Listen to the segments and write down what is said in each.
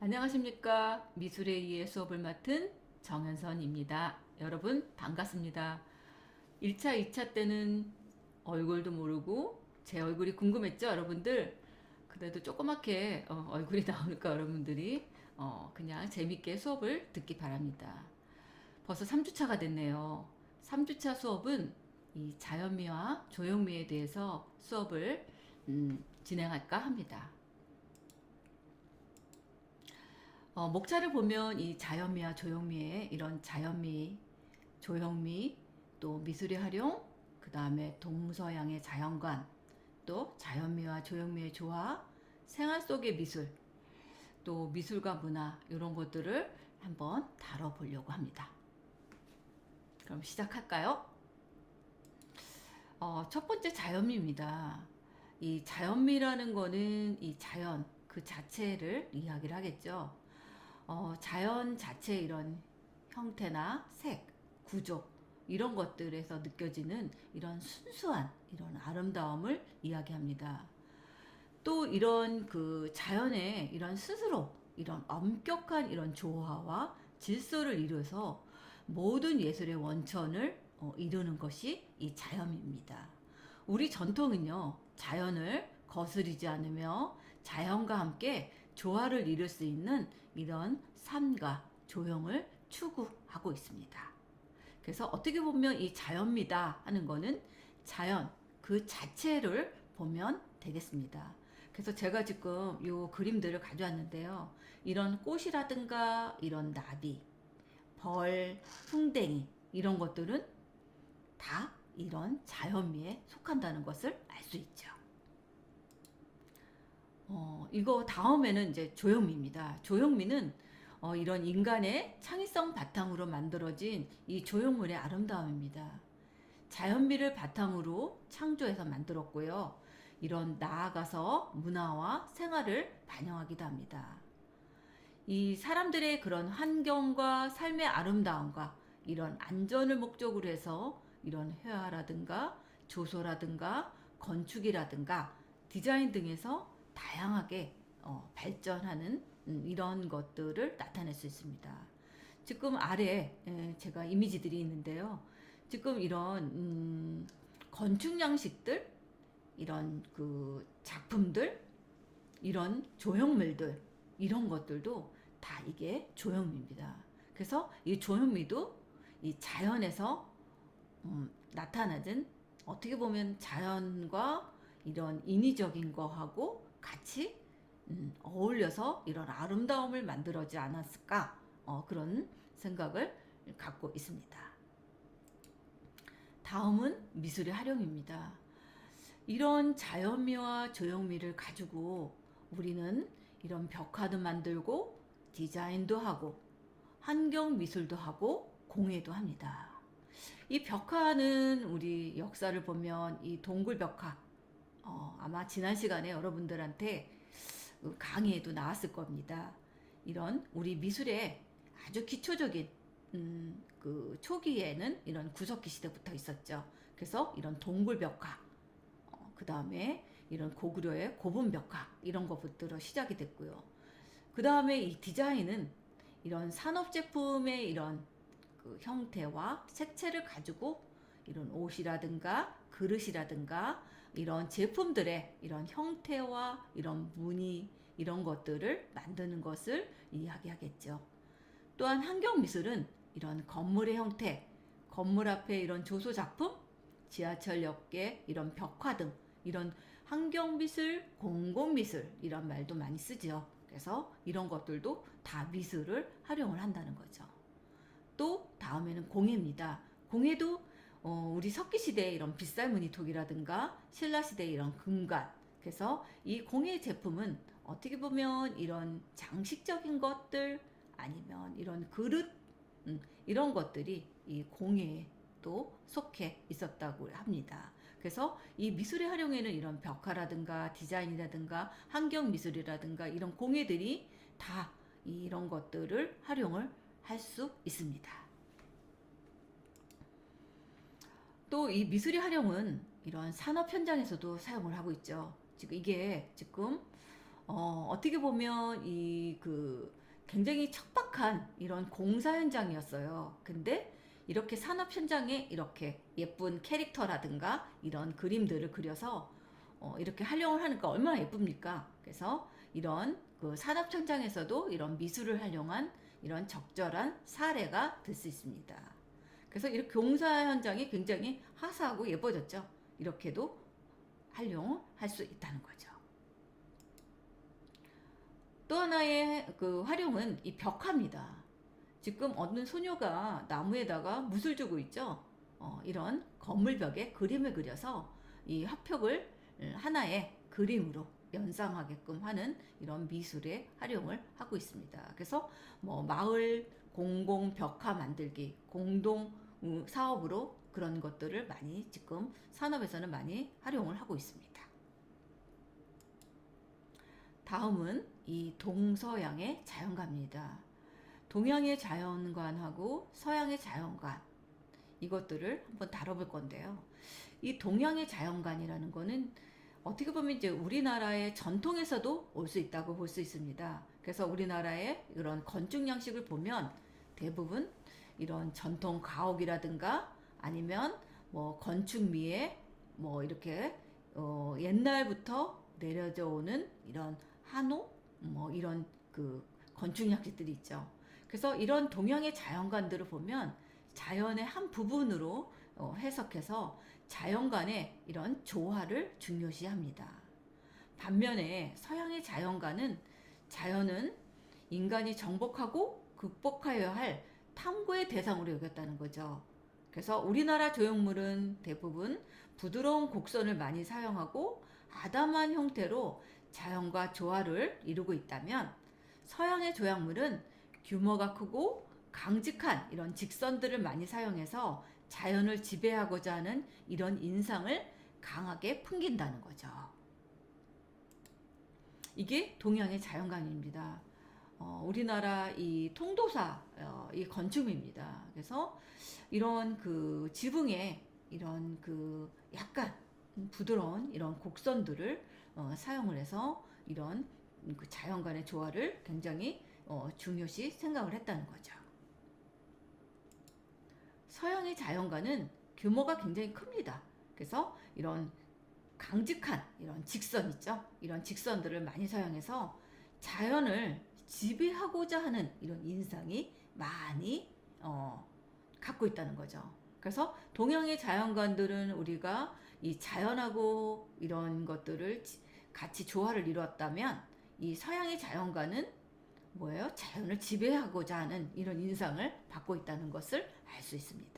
안녕하십니까. 미술에 의해 수업을 맡은 정현선입니다. 여러분 반갑습니다. 1차, 2차 때는 얼굴도 모르고 제 얼굴이 궁금했죠, 여러분들? 그래도 조그맣게 얼굴이 나오니까 여러분들이 그냥 재밌게 수업을 듣기 바랍니다. 벌써 3주차가 됐네요. 3주차 수업은 이 자연미와 조형미에 대해서 수업을 진행할까 합니다. 목차를 보면 이 자연미와 조형미의 이런 자연미, 조형미, 또 미술의 활용, 그 다음에 동서양의 자연관, 또 자연미와 조형미의 조화, 생활 속의 미술, 또 미술과 문화 이런 것들을 한번 다뤄보려고 합니다. 그럼 시작할까요? 첫 번째 자연미입니다. 이 자연미라는 거는 이 자연 그 자체를 이야기를 하겠죠. 자연 자체 이런 형태나 색, 구조 이런 것들에서 느껴지는 이런 순수한 이런 아름다움을 이야기합니다. 또 이런 그 자연의 이런 스스로 이런 엄격한 이런 조화와 질서를 이루어서 모든 예술의 원천을 이루는 것이 이 자연입니다. 우리 전통은요, 자연을 거스르지 않으며 자연과 함께 조화를 이룰 수 있는 이런 삶과 조형을 추구하고 있습니다. 그래서 어떻게 보면 이 자연미다 하는 거는 자연 그 자체를 보면 되겠습니다. 그래서 제가 지금 요 그림들을 가져왔는데요. 이런 꽃이라든가 이런 나비, 벌, 풍뎅이 이런 것들은 다 이런 자연미에 속한다는 것을 알 수 있죠. 이거 다음에는 이제 조형미입니다. 조형미는 이런 인간의 창의성 바탕으로 만들어진 이 조형물의 아름다움입니다. 자연미를 바탕으로 창조해서 만들었고요. 이런 나아가서 문화와 생활을 반영하기도 합니다. 이 사람들의 그런 환경과 삶의 아름다움과 이런 안전을 목적으로 해서 이런 회화라든가 조소라든가 건축이라든가 디자인 등에서 다양하게 발전하는 이런 것들을 나타낼 수 있습니다. 지금 아래 제가 이미지들이 있는데요. 지금 이런 건축 양식들, 이런 그 작품들, 이런 조형물들, 이런 것들도 다 이게 조형미입니다. 그래서 이 조형미도 이 자연에서 나타나는 어떻게 보면 자연과 이런 인위적인 거하고 같이 어울려서 이런 아름다움을 만들어지 않았을까 그런 생각을 갖고 있습니다. 다음은 미술의 활용입니다. 이런 자연미와 조형미를 가지고 우리는 이런 벽화도 만들고 디자인도 하고 환경 미술도 하고 공예도 합니다. 이 벽화는 우리 역사를 보면 이 동굴 벽화 아마 지난 시간에 여러분들한테 강의에도 나왔을 겁니다. 이런 우리 미술의 아주 기초적인 그 초기에는 이런 구석기 시대부터 있었죠. 그래서 이런 동굴 벽화, 그 다음에 이런 고구려의 고분 벽화 이런 것부터 시작이 됐고요. 그 다음에 이 디자인은 이런 산업 제품의 이런 그 형태와 색채를 가지고 이런 옷이라든가 그릇이라든가 이런 제품들의 이런 형태와 이런 무늬 이런 것들을 만드는 것을 이야기하겠죠. 또한 환경미술은 이런 건물의 형태, 건물 앞에 이런 조소 작품, 지하철역계 이런 벽화 등 이런 환경미술, 공공미술 이런 말도 많이 쓰죠. 그래서 이런 것들도 다 미술을 활용을 한다는 거죠. 또 다음에는 공예입니다. 공예도 우리 석기시대의 이런 빗살무늬톡이라든가 신라시대의 이런 금관, 그래서 이 공예 제품은 어떻게 보면 이런 장식적인 것들 아니면 이런 그릇 이런 것들이 이 공예에 또 속해 있었다고 합니다. 그래서 이 미술의 활용에는 이런 벽화라든가 디자인이라든가 환경 미술이라든가 이런 공예들이 다 이런 것들을 활용을 할 수 있습니다. 또 이 미술의 활용은 이런 산업 현장에서도 사용을 하고 있죠. 지금 이게 지금 어떻게 보면 이 굉장히 척박한 이런 공사 현장이었어요. 근데 이렇게 산업 현장에 이렇게 예쁜 캐릭터라든가 이런 그림들을 그려서 이렇게 활용을 하니까 얼마나 예쁩니까? 그래서 이런 산업 현장에서도 이런 미술을 활용한 이런 적절한 사례가 될 수 있습니다. 그래서 이렇게 공사 현장이 굉장히 화사하고 예뻐졌죠. 이렇게도 활용할 수 있다는 거죠. 또 하나의 활용은 이 벽화입니다. 지금 어느 소녀가 나무에다가 못을 주고 있죠. 이런 건물벽에 그림을 그려서 이 화벽을 하나의 그림으로 연상하게끔 하는 이런 미술의 활용을 하고 있습니다. 그래서 뭐 마을 공공 벽화 만들기, 공동 사업으로 그런 것들을 많이 지금 산업에서는 많이 활용을 하고 있습니다. 다음은 이 동서양의 자연관입니다. 동양의 자연관하고 서양의 자연관, 이것들을 한번 다뤄볼 건데요. 이 동양의 자연관이라는 거는 어떻게 보면 이제 우리나라의 전통에서도 올 수 있다고 볼 수 있습니다. 그래서 우리나라의 이런 건축 양식을 보면 대부분 이런 전통 가옥이라든가 아니면 뭐 건축미에 뭐 이렇게 옛날부터 내려져 오는 이런 한옥 뭐 이런 건축 양식들이 있죠. 그래서 이런 동양의 자연관들을 보면 자연의 한 부분으로 해석해서 자연관의 이런 조화를 중요시합니다. 반면에 서양의 자연관은 자연은 인간이 정복하고 극복하여야 할 탐구의 대상으로 여겼다는 거죠. 그래서 우리나라 조형물은 대부분 부드러운 곡선을 많이 사용하고 아담한 형태로 자연과 조화를 이루고 있다면 서양의 조형물은 규모가 크고 강직한 이런 직선들을 많이 사용해서 자연을 지배하고자 하는 이런 인상을 강하게 풍긴다는 거죠. 이게 동양의 자연관입니다. 우리나라 이 통도사 이 건축입니다. 그래서 이런 지붕에 이런 약간 부드러운 이런 곡선들을 사용을 해서 이런 자연관의 조화를 굉장히 중요시 생각을 했다는 거죠. 서양의 자연관은 규모가 굉장히 큽니다. 그래서 이런 강직한 이런 직선 있죠. 이런 직선들을 많이 사용해서 자연을 지배하고자 하는 이런 인상이 많이 갖고 있다는 거죠. 그래서 동양의 자연관들은 우리가 이 자연하고 이런 것들을 같이 조화를 이루었다면 이 서양의 자연관은 뭐예요? 자연을 지배하고자 하는 이런 인상을 받고 있다는 것을 알 수 있습니다.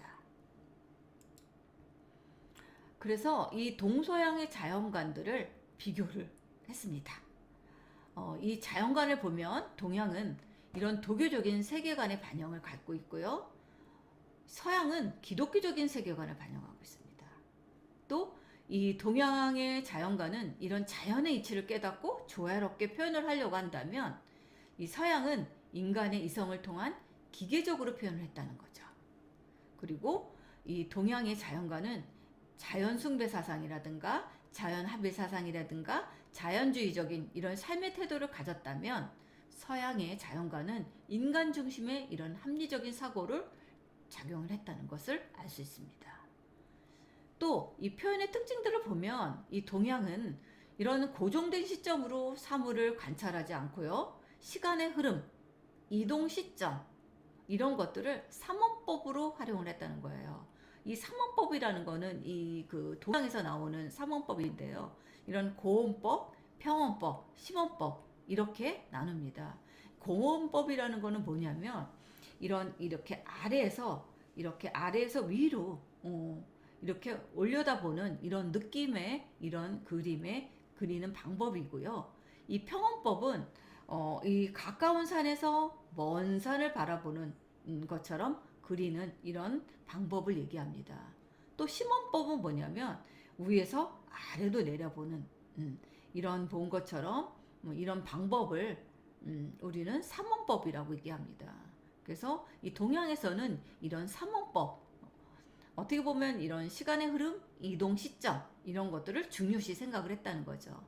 그래서 이 동서양의 자연관들을 비교를 했습니다. 이 자연관을 보면 동양은 이런 도교적인 세계관의 반영을 갖고 있고요. 서양은 기독교적인 세계관을 반영하고 있습니다. 또 이 동양의 자연관은 이런 자연의 이치를 깨닫고 조화롭게 표현을 하려고 한다면 이 서양은 인간의 이성을 통한 기계적으로 표현을 했다는 거죠. 그리고 이 동양의 자연관은 자연 숭배 사상이라든가 자연 합일 사상이라든가 자연주의적인 이런 삶의 태도를 가졌다면 서양의 자연관은 인간 중심의 이런 합리적인 사고를 작용을 했다는 것을 알 수 있습니다. 또 이 표현의 특징들을 보면 이 동양은 이런 고정된 시점으로 사물을 관찰하지 않고요. 시간의 흐름, 이동 시점 이런 것들을 삼원법으로 활용을 했다는 거예요. 이 삼원법이라는 거는 이 동양에서 나오는 삼원법인데요. 이런 고원법, 평원법, 심원법 이렇게 나눕니다. 고원법이라는 거는 뭐냐면 이렇게 아래에서 위로 이렇게 올려다보는 이런 느낌의 이런 그림에 그리는 방법이고요. 이 평원법은 이 가까운 산에서 먼 산을 바라보는 것처럼 그리는 이런 방법을 얘기합니다. 또 심원법은 뭐냐면 위에서 아래로 내려보는 이런 본 것처럼 이런 방법을 우리는 삼원법이라고 얘기합니다. 그래서 이 동양에서는 이런 삼원법 어떻게 보면 이런 시간의 흐름, 이동 시점 이런 것들을 중요시 생각을 했다는 거죠.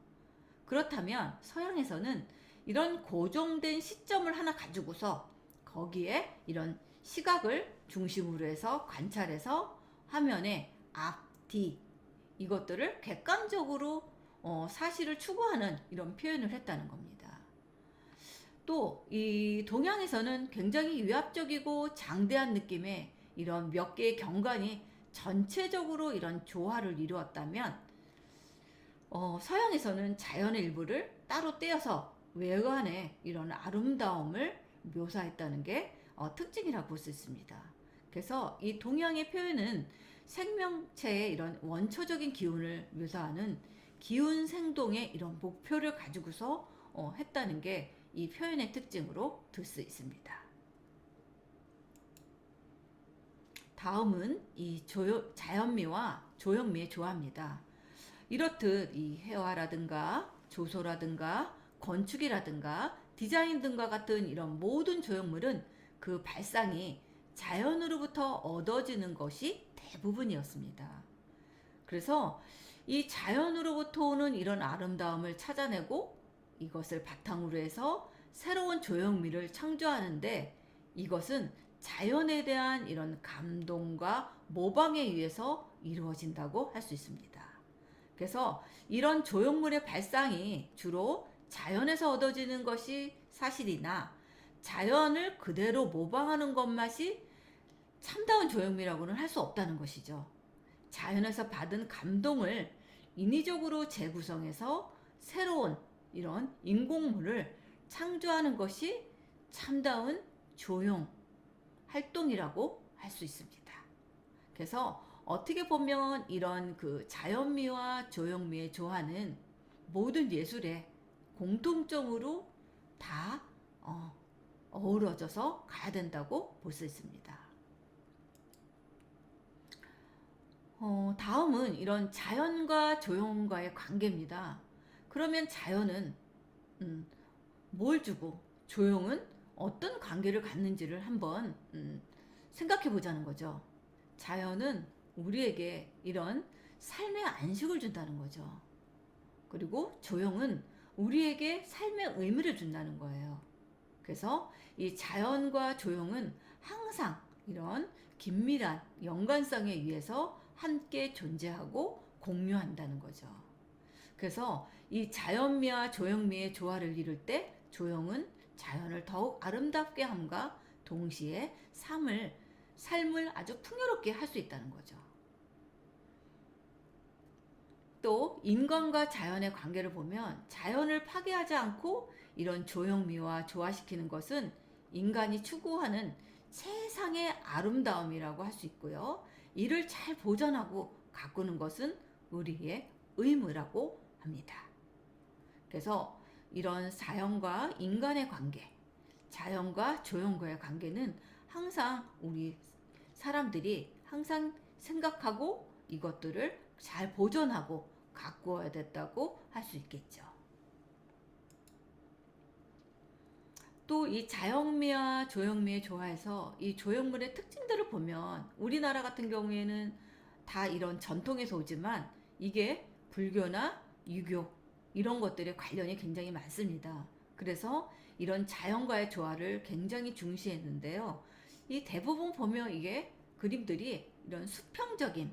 그렇다면 서양에서는 이런 고정된 시점을 하나 가지고서 거기에 이런 시각을 중심으로 해서 관찰해서 화면에 앞, 뒤 이것들을 객관적으로 사실을 추구하는 이런 표현을 했다는 겁니다. 또 이 동양에서는 굉장히 위압적이고 장대한 느낌의 이런 몇 개의 경관이 전체적으로 이런 조화를 이루었다면 서양에서는 자연의 일부를 따로 떼어서 외관의 이런 아름다움을 묘사했다는 게 특징이라고 볼 수 있습니다. 그래서 이 동양의 표현은 생명체의 이런 원초적인 기운을 묘사하는 기운 생동의 이런 목표를 가지고서 했다는 게 이 표현의 특징으로 들 수 있습니다. 다음은 이 자연미와 조형미의 조화입니다. 이렇듯 이 회화라든가 조소라든가 건축이라든가 디자인 등과 같은 이런 모든 조형물은 그 발상이 자연으로부터 얻어지는 것이 대부분이었습니다. 그래서 이 자연으로부터 오는 이런 아름다움을 찾아내고 이것을 바탕으로 해서 새로운 조형미를 창조하는데 이것은 자연에 대한 이런 감동과 모방에 의해서 이루어진다고 할 수 있습니다. 그래서 이런 조형물의 발상이 주로 자연에서 얻어지는 것이 사실이나 자연을 그대로 모방하는 것만이 참다운 조형미라고는 할 수 없다는 것이죠. 자연에서 받은 감동을 인위적으로 재구성해서 새로운 이런 인공물을 창조하는 것이 참다운 조형 활동이라고 할 수 있습니다. 그래서 어떻게 보면 이런 그 자연미와 조형미의 조화는 모든 예술에 공통점으로 다 어우러져서 가야 된다고 볼 수 있습니다. 다음은 이런 자연과 조형과의 관계입니다. 그러면 자연은 뭘 주고 조형은 어떤 관계를 갖는지를 한번 생각해 보자는 거죠. 자연은 우리에게 이런 삶의 안식을 준다는 거죠. 그리고 조형은 우리에게 삶의 의미를 준다는 거예요. 그래서 이 자연과 조형은 항상 이런 긴밀한 연관성에 의해서 함께 존재하고 공유한다는 거죠. 그래서 이 자연미와 조형미의 조화를 이룰 때 조형은 자연을 더욱 아름답게 함과 동시에 삶을 아주 풍요롭게 할 수 있다는 거죠. 또 인간과 자연의 관계를 보면 자연을 파괴하지 않고 이런 조형미와 조화시키는 것은 인간이 추구하는 세상의 아름다움이라고 할 수 있고요. 이를 잘 보존하고 가꾸는 것은 우리의 의무라고 합니다. 그래서 이런 자연과 인간의 관계, 자연과 조형과의 관계는 항상 우리 사람들이 항상 생각하고 이것들을 잘 보존하고 가꾸어야 됐다고 할 수 있겠죠. 또 이 자연미와 조형미의 조화에서 이 조형물의 특징들을 보면 우리나라 같은 경우에는 다 이런 전통에서 오지만 이게 불교나 유교 이런 것들의 관련이 굉장히 많습니다. 그래서 이런 자연과의 조화를 굉장히 중시했는데요. 이 대부분 보면 이게 그림들이 이런 수평적인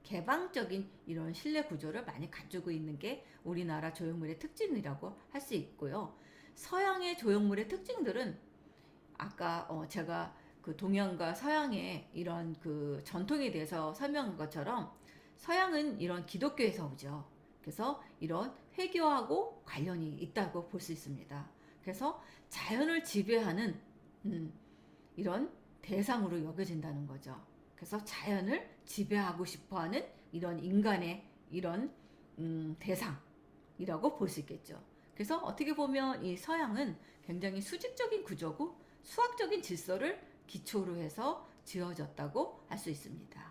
개방적인 이런 실내 구조를 많이 가지고 있는 게 우리나라 조형물의 특징이라고 할 수 있고요. 서양의 조형물의 특징들은 아까 제가 그 동양과 서양의 이런 그 전통에 대해서 설명한 것처럼 서양은 이런 기독교에서 오죠. 그래서 이런 회교하고 관련이 있다고 볼 수 있습니다. 그래서 자연을 지배하는 이런 대상으로 여겨진다는 거죠. 그래서 자연을 지배하고 싶어하는 이런 인간의 이런 대상이라고 볼 수 있겠죠. 그래서 어떻게 보면 이 서양은 굉장히 수직적인 구조고 수학적인 질서를 기초로 해서 지어졌다고 할 수 있습니다.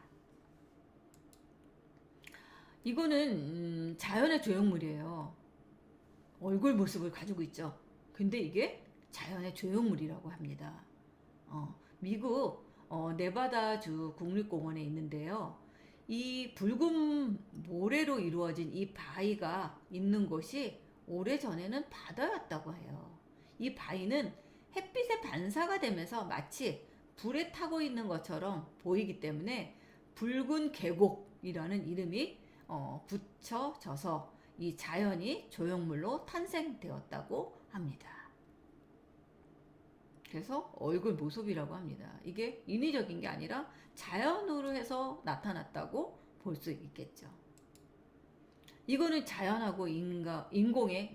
이거는 자연의 조형물이에요. 얼굴 모습을 가지고 있죠. 근데 이게 자연의 조형물이라고 합니다. 미국 네바다주 국립공원에 있는데요. 이 붉은 모래로 이루어진 이 바위가 있는 곳이 오래전에는 바다였다고 해요. 이 바위는 햇빛에 반사가 되면서 마치 불에 타고 있는 것처럼 보이기 때문에 붉은 계곡이라는 이름이 붙여져서 이 자연이 조형물로 탄생되었다고 합니다. 그래서 얼굴 모습이라고 합니다. 이게 인위적인 게 아니라 자연으로 해서 나타났다고 볼 수 있겠죠. 이거는 자연하고 인공의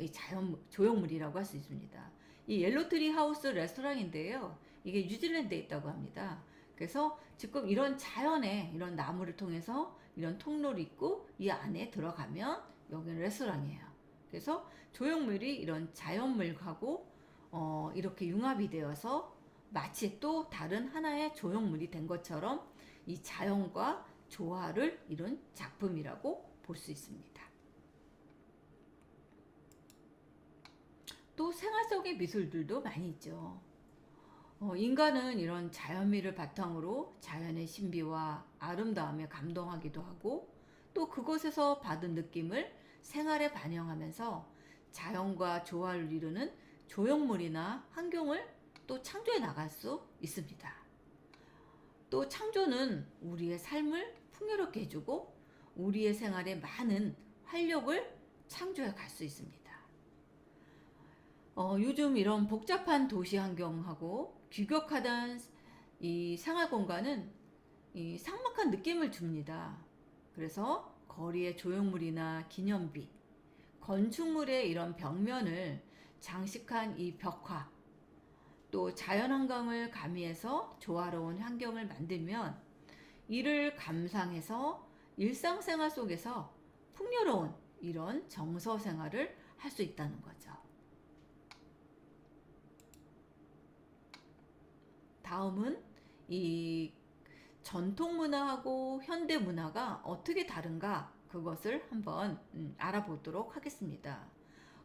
조형물이라고 할 수 있습니다. 이 옐로트리 하우스 레스토랑인데요. 이게 뉴질랜드에 있다고 합니다. 그래서 지금 이런 자연의 이런 나무를 통해서 이런 통로를 있고 이 안에 들어가면 여기는 레스토랑이에요. 그래서 조형물이 이런 자연물하고 이렇게 융합이 되어서 마치 또 다른 하나의 조형물이 된 것처럼 이 자연과 조화를 이룬 작품이라고 볼 수 있습니다. 또 생활 속의 미술들도 많이 있죠. 인간은 이런 자연미를 바탕으로 자연의 신비와 아름다움에 감동하기도 하고 또 그곳에서 받은 느낌을 생활에 반영하면서 자연과 조화를 이루는 조형물이나 환경을 또 창조해 나갈 수 있습니다. 또 창조는 우리의 삶을 풍요롭게 해주고 우리의 생활에 많은 활력을 창조해 갈 수 있습니다. 요즘 이런 복잡한 도시 환경하고 규격화된 이 생활 공간은 이 삭막한 느낌을 줍니다. 그래서 거리의 조형물이나 기념비, 건축물의 이런 벽면을 장식한 이 벽화, 또 자연환경을 가미해서 조화로운 환경을 만들면 이를 감상해서 일상생활 속에서 풍요로운 이런 정서 생활을 할 수 있다는 거죠. 다음은 이 전통 문화하고 현대 문화가 어떻게 다른가 그것을 한번 알아보도록 하겠습니다.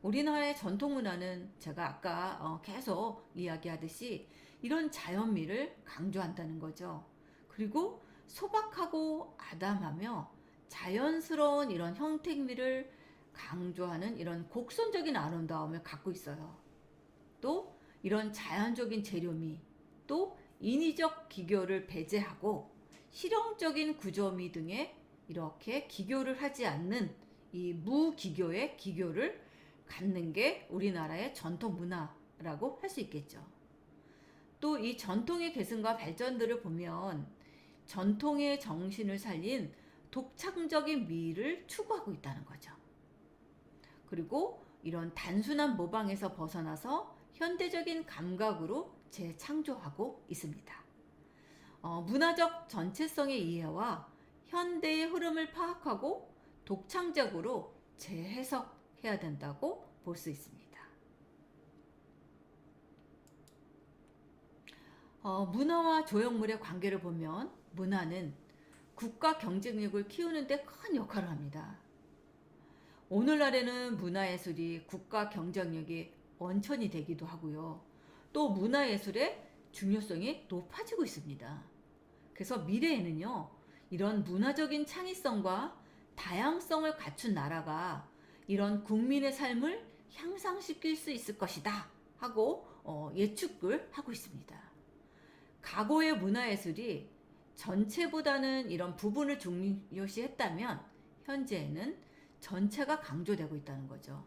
우리나라의 전통 문화는 제가 아까 계속 이야기하듯이 이런 자연미를 강조한다는 거죠. 그리고 소박하고 아담하며 자연스러운 이런 형택미를 강조하는 이런 곡선적인 아름다움을 갖고 있어요. 또 이런 자연적인 재료미, 또 인위적 기교를 배제하고 실용적인 구조미 등에 이렇게 기교를 하지 않는 이 무기교의 기교를 갖는 게 우리나라의 전통 문화라고 할 수 있겠죠. 또 이 전통의 계승과 발전들을 보면 전통의 정신을 살린 독창적인 미를 추구하고 있다는 거죠. 그리고 이런 단순한 모방에서 벗어나서 현대적인 감각으로 재창조하고 있습니다. 문화적 전체성의 이해와 현대의 흐름을 파악하고 독창적으로 재해석해야 된다고 볼 수 있습니다. 문화와 조형물의 관계를 보면 문화는 국가 경쟁력을 키우는 데 큰 역할을 합니다. 오늘날에는 문화예술이 국가 경쟁력의 원천이 되기도 하고요. 또 문화예술의 중요성이 높아지고 있습니다. 그래서 미래에는요, 이런 문화적인 창의성과 다양성을 갖춘 나라가 이런 국민의 삶을 향상시킬 수 있을 것이다 하고 예측을 하고 있습니다. 과거의 문화예술이 전체보다는 이런 부분을 중요시했다면 현재에는 전체가 강조되고 있다는 거죠.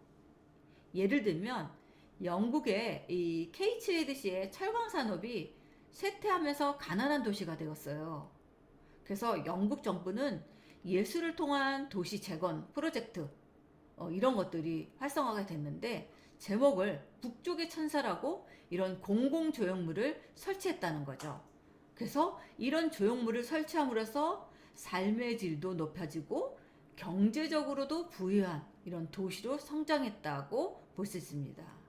예를 들면 영국의 이 케이츠헤드시의 철강 산업이 쇠퇴하면서 가난한 도시가 되었어요. 그래서 영국 정부는 예술을 통한 도시 재건 프로젝트 이런 것들이 활성화가 됐는데 제목을 북쪽의 천사라고 이런 공공 조형물을 설치했다는 거죠. 그래서 이런 조형물을 설치함으로써 삶의 질도 높아지고 경제적으로도 부유한 이런 도시로 성장했다고 볼 수 있습니다.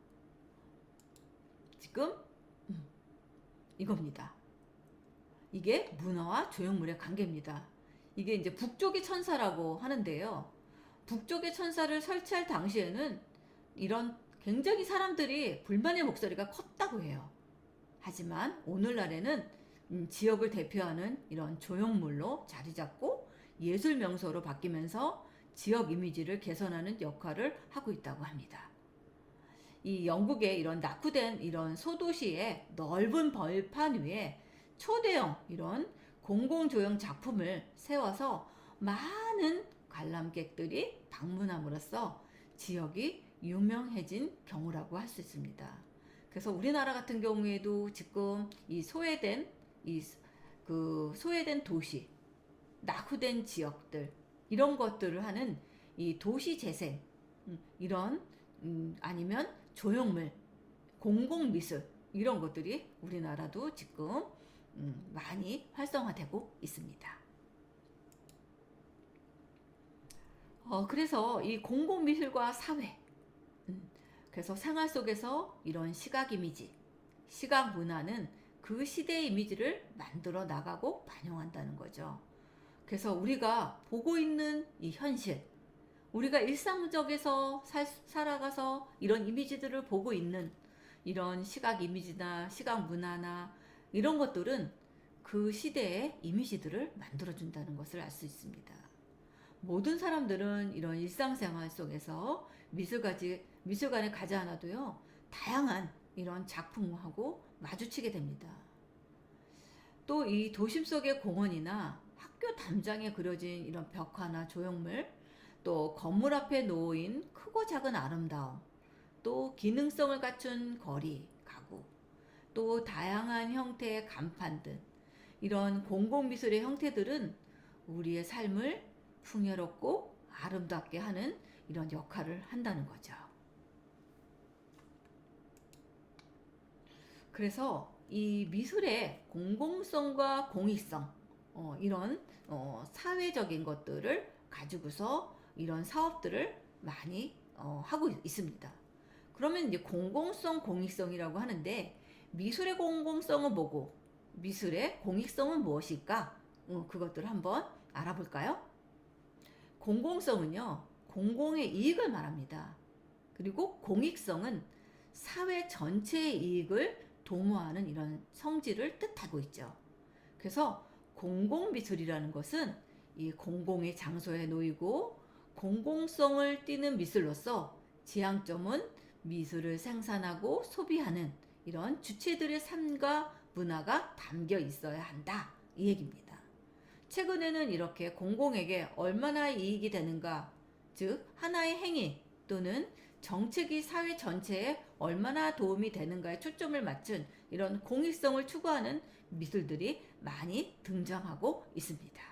지금 이겁니다. 이게 문화와 조형물의 관계입니다. 이게 이제 북쪽의 천사라고 하는데요. 북쪽의 천사를 설치할 당시에는 이런 굉장히 사람들이 불만의 목소리가 컸다고 해요. 하지만 오늘날에는 지역을 대표하는 이런 조형물로 자리 잡고 예술 명소로 바뀌면서 지역 이미지를 개선하는 역할을 하고 있다고 합니다. 이 영국의 이런 낙후된 이런 소도시의 넓은 벌판 위에 초대형 이런 공공조형 작품을 세워서 많은 관람객들이 방문함으로써 지역이 유명해진 경우라고 할 수 있습니다. 그래서 우리나라 같은 경우에도 지금 이 소외된 소외된 도시, 낙후된 지역들 이런 것들을 하는 이 도시 재생 이런 아니면 조형물, 공공미술 이런 것들이 우리나라도 지금 많이 활성화되고 있습니다. 그래서 이 공공미술과 사회, 그래서 생활 속에서 이런 시각 이미지, 시각 문화는 그 시대의 이미지를 만들어 나가고 반영한다는 거죠. 그래서 우리가 보고 있는 이 현실, 우리가 일상적에서 살아가서 이런 이미지들을 보고 있는 이런 시각 이미지나 시각 문화나 이런 것들은 그 시대의 이미지들을 만들어준다는 것을 알 수 있습니다. 모든 사람들은 이런 일상생활 속에서 미술관에 가지 않아도요, 다양한 이런 작품하고 마주치게 됩니다. 또 이 도심 속의 공원이나 학교 담장에 그려진 이런 벽화나 조형물, 또 건물 앞에 놓인 크고 작은 아름다움, 또 기능성을 갖춘 거리, 가구, 또 다양한 형태의 간판 등 이런 공공미술의 형태들은 우리의 삶을 풍요롭고 아름답게 하는 이런 역할을 한다는 거죠. 그래서 이 미술의 공공성과 공익성, 이런 사회적인 것들을 가지고서 이런 사업들을 많이 하고 있습니다. 그러면 이제 공공성, 공익성이라고 하는데 미술의 공공성은 뭐고 미술의 공익성은 무엇일까? 그것들을 한번 알아볼까요? 공공성은요, 공공의 이익을 말합니다. 그리고 공익성은 사회 전체의 이익을 도모하는 이런 성질을 뜻하고 있죠. 그래서 공공미술이라는 것은 이 공공의 장소에 놓이고 공공성을 띠는 미술로서 지향점은 미술을 생산하고 소비하는 이런 주체들의 삶과 문화가 담겨 있어야 한다. 이 얘기입니다. 최근에는 이렇게 공공에게 얼마나 이익이 되는가, 즉 하나의 행위 또는 정책이 사회 전체에 얼마나 도움이 되는가에 초점을 맞춘 이런 공익성을 추구하는 미술들이 많이 등장하고 있습니다.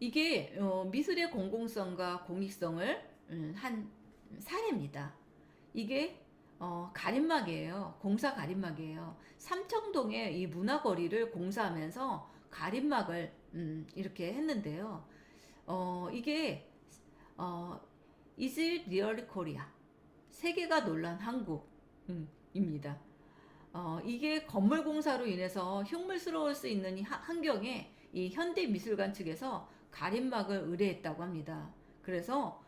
이게 미술의 공공성과 공익성을 한 사례입니다. 이게 가림막이에요. 공사 가림막이에요. 삼청동에 이 문화거리를 공사하면서 가림막을 이렇게 했는데요. 이게 Is it really Korea? 세계가 놀란 한국입니다. 이게 건물 공사로 인해서 흉물스러울 수 있는 환경에 이 현대미술관 측에서 가림막을 의뢰했다고 합니다. 그래서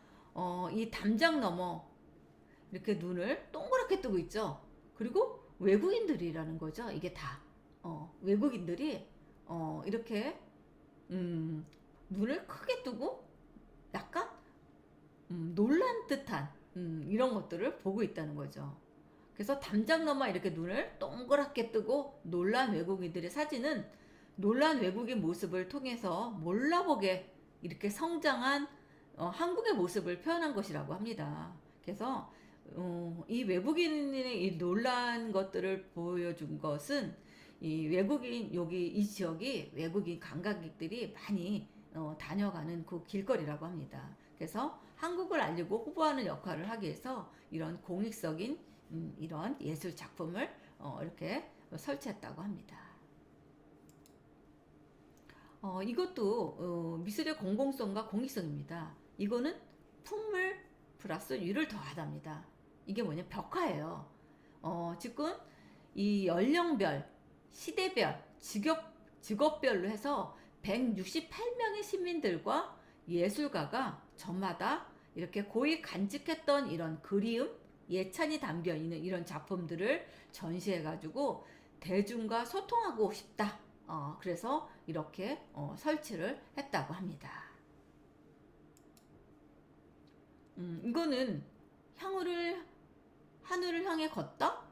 이 담장 너머 이렇게 눈을 동그랗게 뜨고 있죠. 그리고 외국인들이라는 거죠. 이게 다 외국인들이 이렇게 눈을 크게 뜨고 약간 놀란 듯한 이런 것들을 보고 있다는 거죠. 그래서 담장 너머 이렇게 눈을 동그랗게 뜨고 놀란 외국인들의 사진은 놀란 외국인 모습을 통해서 몰라보게 이렇게 성장한 한국의 모습을 표현한 것이라고 합니다. 그래서 이 외국인의 이 놀란 것들을 보여준 것은 이 외국인 여기 이 지역이 외국인 관광객들이 많이 다녀가는 그 길거리라고 합니다. 그래서 한국을 알리고 홍보하는 역할을 하기 위해서 이런 공익적인 이런 예술 작품을 이렇게 설치했다고 합니다. 이것도 미술의 공공성과 공익성입니다. 이거는 풍물 플러스 유를 더하답니다. 이게 뭐냐, 벽화예요. 지금 이 연령별, 시대별, 직업별로 해서 168명의 시민들과 예술가가 저마다 이렇게 고이 간직했던 이런 그리움, 예찬이 담겨 있는 이런 작품들을 전시해가지고 대중과 소통하고 싶다. 그래서 이렇게 설치를 했다고 합니다. 이거는 향후를 하늘을 향해 걷다?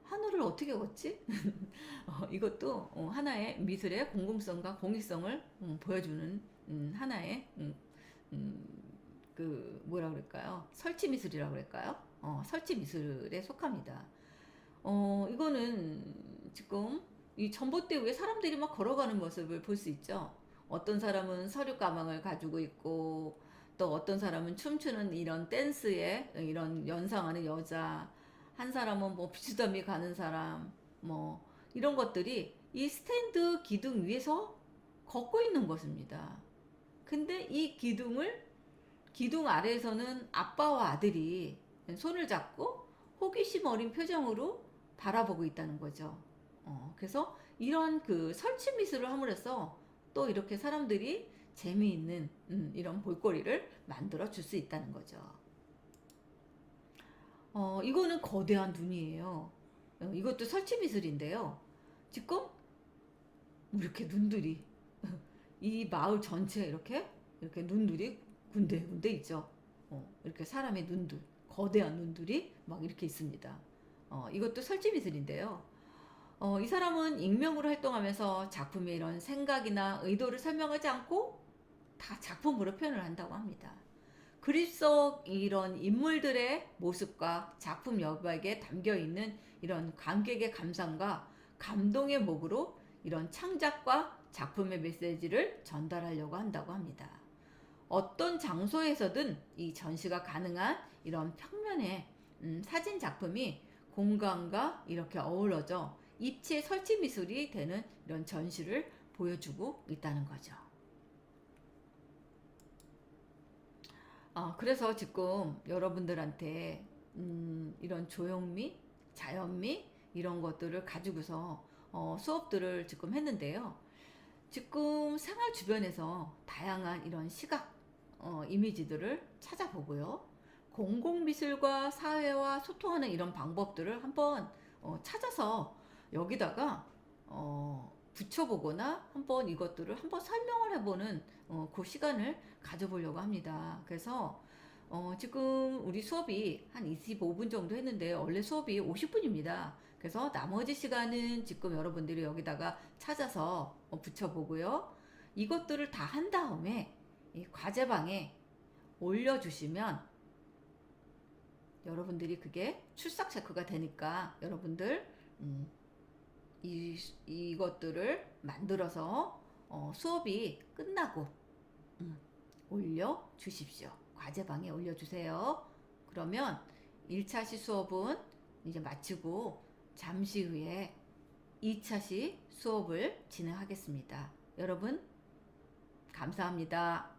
하늘을 어떻게 걷지? 이것도 하나의 미술의 공공성과 공익성을 보여주는 하나의 그 뭐라 그럴까요? 설치 미술이라고 그럴까요? 설치 미술에 속합니다. 이거는 지금 이 전봇대 위에 사람들이 막 걸어가는 모습을 볼 수 있죠. 어떤 사람은 서류 가방을 가지고 있고, 또 어떤 사람은 춤추는 이런 댄스에 이런 연상하는 여자, 한 사람은 뭐 비스듬히 가는 사람, 뭐 이런 것들이 이 스탠드 기둥 위에서 걷고 있는 것입니다. 근데 이 기둥 아래에서는 아빠와 아들이 손을 잡고 호기심 어린 표정으로 바라보고 있다는 거죠. 그래서 이런 그 설치 미술을 함으로써 또 이렇게 사람들이 재미있는 이런 볼거리를 만들어 줄 수 있다는 거죠. 이거는 거대한 눈이에요. 이것도 설치 미술인데요. 지금 이렇게 눈들이 이 마을 전체에 이렇게 눈들이 군데군데 있죠. 이렇게 사람의 눈들, 거대한 눈들이 막 이렇게 있습니다. 이것도 설치 미술인데요. 이 사람은 익명으로 활동하면서 작품의 이런 생각이나 의도를 설명하지 않고 다 작품으로 표현을 한다고 합니다. 그림 속 이런 인물들의 모습과 작품 여백에 담겨 있는 이런 관객의 감상과 감동의 목으로 이런 창작과 작품의 메시지를 전달하려고 한다고 합니다. 어떤 장소에서든 이 전시가 가능한 이런 평면의 사진 작품이 공간과 이렇게 어우러져 입체 설치 미술이 되는 이런 전시를 보여주고 있다는 거죠. 그래서 지금 여러분들한테 이런 조형미, 자연미 이런 것들을 가지고서 수업들을 지금 했는데요. 지금 생활 주변에서 다양한 이런 시각 이미지들을 찾아보고요. 공공미술과 사회와 소통하는 이런 방법들을 한번 찾아서 여기다가 붙여보거나 한번 이것들을 한번 설명을 해보는 그 시간을 가져보려고 합니다. 그래서 지금 우리 수업이 한 25분 정도 했는데 원래 수업이 50분입니다. 그래서 나머지 시간은 지금 여러분들이 여기다가 찾아서 붙여보고요. 이것들을 다 한 다음에 이 과제방에 올려주시면 여러분들이 그게 출석 체크가 되니까 여러분들 이것들을 만들어서 수업이 끝나고 올려주십시오. 과제방에 올려주세요. 그러면 1차 시 수업은 이제 마치고 잠시 후에 2차 시 수업을 진행하겠습니다. 여러분 감사합니다.